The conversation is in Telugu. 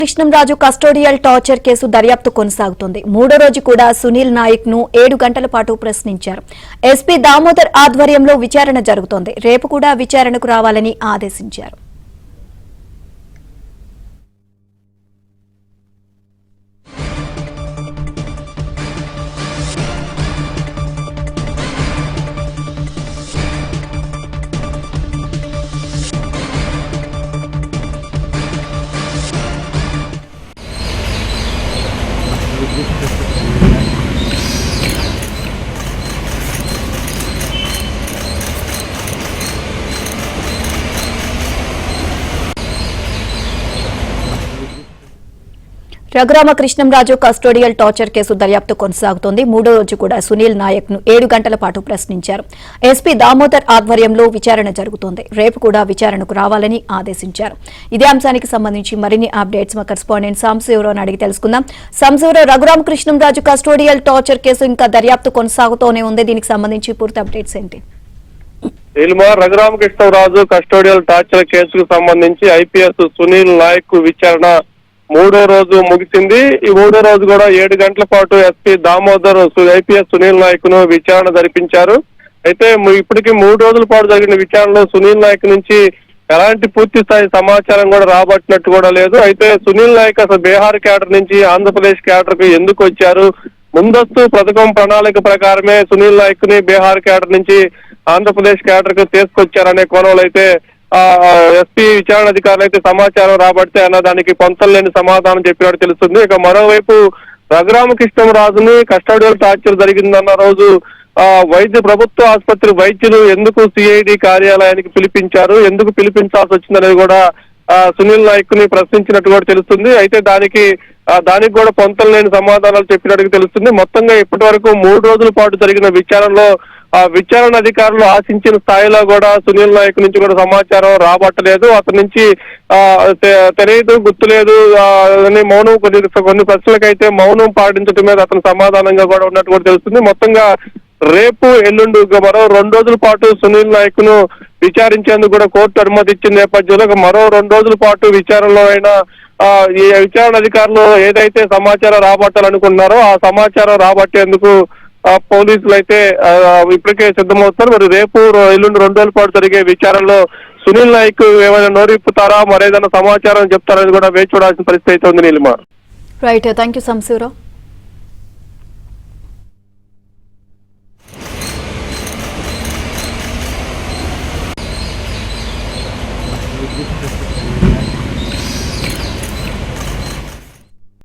కృష్ణంరాజు కస్టోడియల్ టార్చర్ కేసు దర్యాప్తు కొనసాగుతోంది. మూడో రోజు కూడా సునీల్ నాయక్ ను 7 గంటల పాటు ప్రశ్నించారు. ఎస్పీ దామోదర్ ఆధ్వర్యంలో విచారణ జరుగుతోంది. రేపు కూడా విచారణకు రావాలని ఆదేశించారు. రఘురామకృష్ణంరాజు కస్టోడియల్ టార్చర్ కేసు దర్యాప్తు కొనసాగుతోంది. మూడో రోజు కూడా సునీల్ నాయక్ ను 7 గంటల పాటు ప్రశ్నించారు. ఎస్పీ దామోదర్ ఆధ్వర్యంలో విచారణ జరుగుతోంది. రేపు కూడా విచారణకు రావాలని ఆదేశించారు. ఇదే అంశానికి సంబంధించి మరిన్ని అప్డేట్స్ మా కరెస్పాండెంట్ సంశివరావును అడిగి తెలుసుకుందాం. సంశివరావు, రఘురామకృష్ణంరాజు కస్టోడియల్ టార్చర్ కేసు ఇంకా దర్యాప్తు కొనసాగుతూనే ఉంది. దీనికి సంబంధించి పూర్తి అప్డేట్స్ ఏంటి? రఘురామకృష్ణంరాజు కస్టోడియల్ టార్చర్ కేసుకు సంబంధించి ఐపీఎస్ సునీల్ నాయక్ విచారణ మూడో రోజు ముగిసింది. ఈ మూడో రోజు కూడా 7 గంటల పాటు ఎస్పీ దామోదర్ ఐపీఎస్ సునీల్ నాయక్ ను విచారణ జరిపించారు. అయితే ఇప్పటికీ 3 రోజుల పాటు జరిగిన విచారణలో సునీల్ నాయక్ నుంచి ఎలాంటి పూర్తి స్థాయి సమాచారం కూడా రాబట్టినట్టు కూడా లేదు. అయితే సునీల్ నాయక్ అసలు బీహార్ క్యాడర్ నుంచి ఆంధ్రప్రదేశ్ క్యాడర్ కు ఎందుకు వచ్చారు, ముందస్తు పథకం ప్రణాళిక ప్రకారమే సునీల్ నాయక్ ని బీహార్ క్యాడర్ నుంచి ఆంధ్రప్రదేశ్ క్యాడర్ కు తీసుకొచ్చారనే కోణంలో అయితే ఎస్పీ విచారణ అధికారులు అయితే సమాచారం రాబడితే అన్న దానికి పొంతలేని సమాధానం చెప్పినట్టు తెలుస్తుంది. ఇక మరోవైపు రఘురామకృష్ణంరాజుని కస్టోడియల్ టార్చర్ జరిగిందన్న రోజు ప్రభుత్వ ఆసుపత్రి వైద్యులు ఎందుకు సిఐడి కార్యాలయానికి పిలిపించారు, ఎందుకు పిలిపించాల్సి వచ్చిందనేది కూడా సునీల్ నాయక్ ని ప్రశ్నించినట్టు కూడా తెలుస్తుంది. అయితే దానికి కూడా పొంతలేని సమాధానాలు చెప్పినట్టు తెలుస్తుంది. మొత్తంగా ఇప్పటి వరకు 3 రోజుల పాటు జరిగిన విచారణలో విచారణ అధికారులు ఆశించిన స్థాయిలో కూడా సునీల్ నాయక్ నుంచి కూడా సమాచారం రాబట్టలేదు. అతని నుంచి తెలియదు, గుర్తులేదు అని మౌనం కొన్ని ప్రశ్నలకైతే మౌనం పాటించడం మీద అతను సమాధానంగా కూడా ఉన్నట్టు కూడా తెలుస్తుంది. మొత్తంగా రేపు ఎల్లుండి మరో 2 రోజుల పాటు సునీల్ నాయక్ ను విచారించేందుకు కూడా కోర్టు అనుమతి ఇచ్చిన నేపథ్యంలో మరో 2 రోజుల పాటు విచారణలో అయినా ఈ విచారణ అధికారులు ఏదైతే సమాచారం రాబట్టాలనుకున్నారో ఆ సమాచారం రాబట్టేందుకు పోలీసులు అయితే ఇప్పటికే సిద్ధమవుతున్నారు. మరి రేపు ఎల్లుండి 2 రోజుల పాటు జరిగే విచారణలో సునీల్ నాయక్ ఏమైనా నోరిప్పుతారా, మరేదైనా సమాచారం చెప్తారని కూడా వేచి చూడాల్సిన పరిస్థితి అయితే ఉంది. నీలిమ. Right, thank you సంశివరావు.